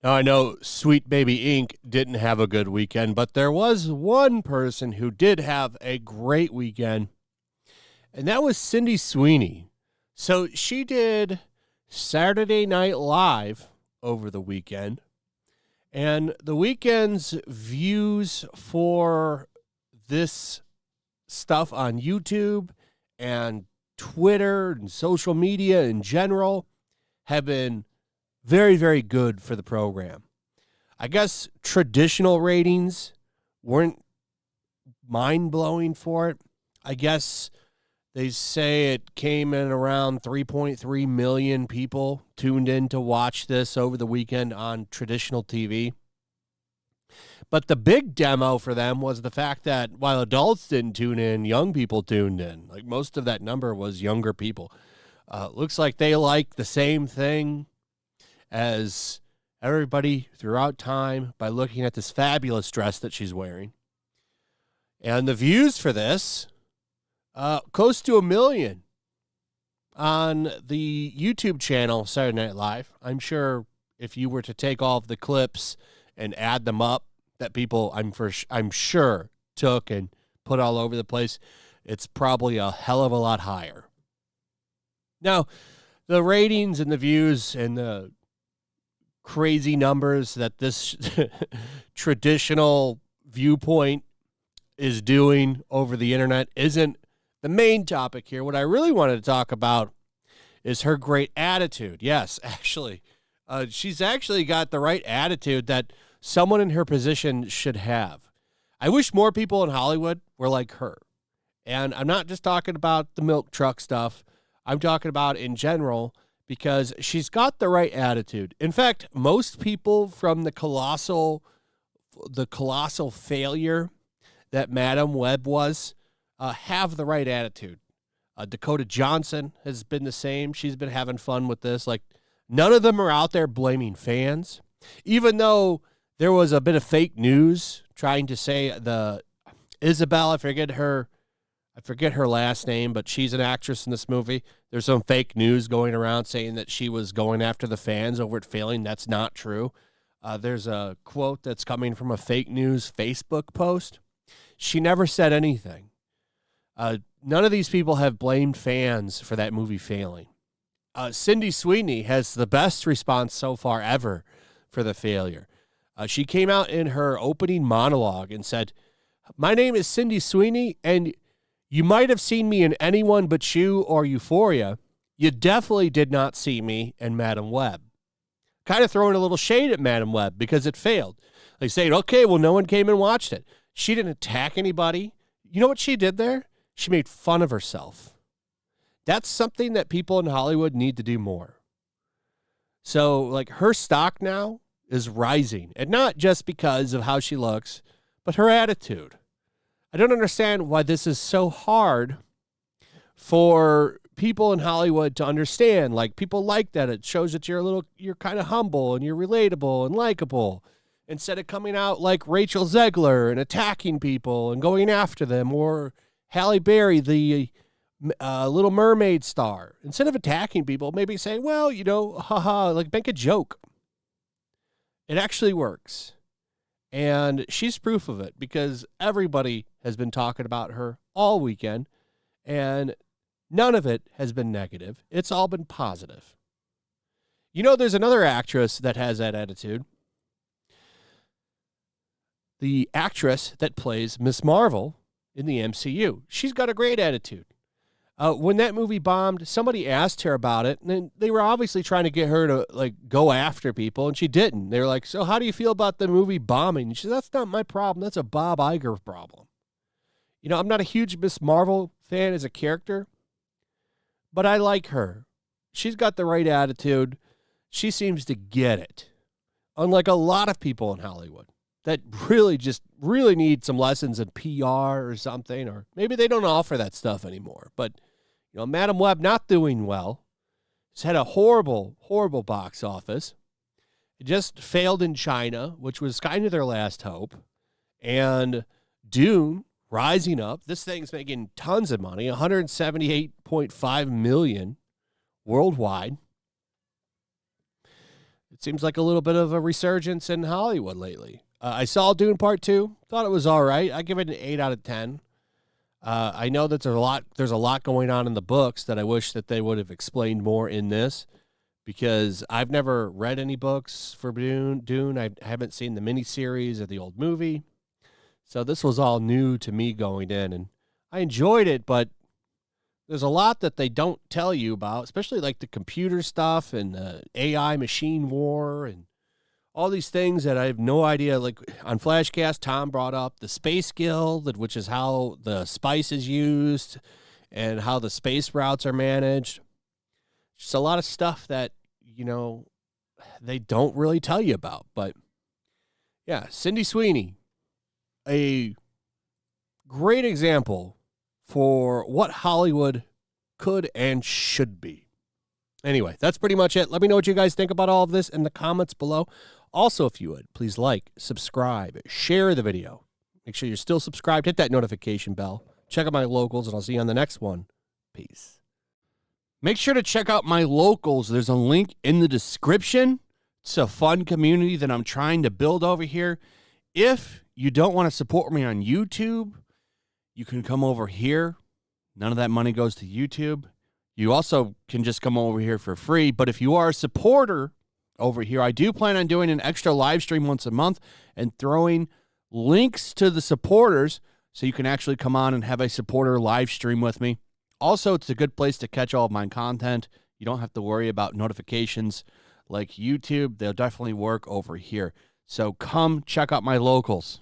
Now, I know Sweet Baby Inc. didn't have a good weekend, but there was one person who did have a great weekend, and that was Cindy Sweeney. So she did Saturday Night Live over the weekend, and the weekend's views for this stuff on YouTube and Twitter and social media in general have been very, very good for the program. I guess traditional ratings weren't mind-blowing for it. I guess they say it came in around 3.3 million people tuned in to watch this over the weekend on traditional TV. But the big demo for them was the fact that while adults didn't tune in, young people tuned in. Like most of that number was younger people. Looks like they like the same thing as everybody throughout time by looking at this fabulous dress that she's wearing. And the views for this, close to 1 million on the YouTube channel Saturday Night Live. I'm sure if you were to take all of the clips and add them up that people I'm sure took and put all over the place, it's probably a hell of a lot higher. Now, the ratings and the views and the crazy numbers that this traditional viewpoint is doing over the internet isn't the main topic here. What I really wanted to talk about is her great attitude. Yes, actually, she's actually got the right attitude that someone in her position should have. I wish more people in Hollywood were like her. And I'm not just talking about the milk truck stuff. I'm talking about in general, because she's got the right attitude. In fact, most people from the colossal failure that Madam Web was have the right attitude. Dakota Johnson has been the same. She's been having fun with this. Like, none of them are out there blaming fans, even though there was a bit of fake news trying to say the Isabel, I forget her last name, but she's an actress in this movie. There's some fake news going around saying that she was going after the fans over at failing. That's not true. There's a quote that's coming from a fake news Facebook post. She never said anything. None of these people have blamed fans for that movie failing. Cindy Sweeney has the best response so far ever for the failure. She came out in her opening monologue and said, "My name is Cindy Sweeney, and you might have seen me in Anyone But You or Euphoria. You definitely did not see me in Madam Web." Kind of throwing a little shade at Madam Web because it failed. Like saying, okay, well, no one came and watched it. She didn't attack anybody. You know what she did there? She made fun of herself. That's something that people in Hollywood need to do more. So, like, her stock now is rising. And not just because of how she looks, but her attitude. I don't understand why this is so hard for people in Hollywood to understand. Like, people like that. It shows that you're kind of humble and you're relatable and likable. Instead of coming out like Rachel Zegler and attacking people and going after them, or Halle Berry, the Little Mermaid star. Instead of attacking people, maybe say, well, haha, like make a joke. It actually works. And she's proof of it because everybody has been talking about her all weekend, and none of it has been negative. It's all been positive. There's another actress that has that attitude. The actress that plays Miss Marvel in the MCU. She's got a great attitude. When that movie bombed, somebody asked her about it, and they were obviously trying to get her to go after people, and she didn't. They were like, "So how do you feel about the movie bombing?" And she said, "That's not my problem. That's a Bob Iger problem." I'm not a huge Miss Marvel fan as a character, but I like her. She's got the right attitude. She seems to get it, unlike a lot of people in Hollywood that really need some lessons in PR or something, or maybe they don't offer that stuff anymore. But, Madam Web not doing well. It's had a horrible, horrible box office. It just failed in China, which was kind of their last hope. And Dune rising up. This thing's making tons of money, $178.5 million worldwide. It seems like a little bit of a resurgence in Hollywood lately. I saw Dune Part 2. Thought it was all right. I give it an 8 out of 10. I know that there's a lot going on in the books that I wish that they would have explained more in this, because I've never read any books for Dune. I haven't seen the miniseries or the old movie. So this was all new to me going in, and I enjoyed it, but there's a lot that they don't tell you about, especially like the computer stuff and the AI machine war and all these things that I have no idea. Like on Flashcast, Tom brought up the Space Guild, which is how the spice is used and how the space routes are managed. Just a lot of stuff that, they don't really tell you about. But yeah, Sydney Sweeney, a great example for what Hollywood could and should be. Anyway, that's pretty much it. Let me know what you guys think about all of this in the comments below. Also, if you would, please like, subscribe, share the video. Make sure you're still subscribed. Hit that notification bell. Check out my locals, and I'll see you on the next one. Peace. Make sure to check out my locals. There's a link in the description. It's a fun community that I'm trying to build over here. If you don't want to support me on YouTube, you can come over here. None of that money goes to YouTube. You also can just come over here for free. But if you are a supporter over here, I do plan on doing an extra live stream once a month and throwing links to the supporters so you can actually come on and have a supporter live stream with me. Also, it's a good place to catch all of my content. You don't have to worry about notifications like YouTube. They'll definitely work over here. So come check out my locals.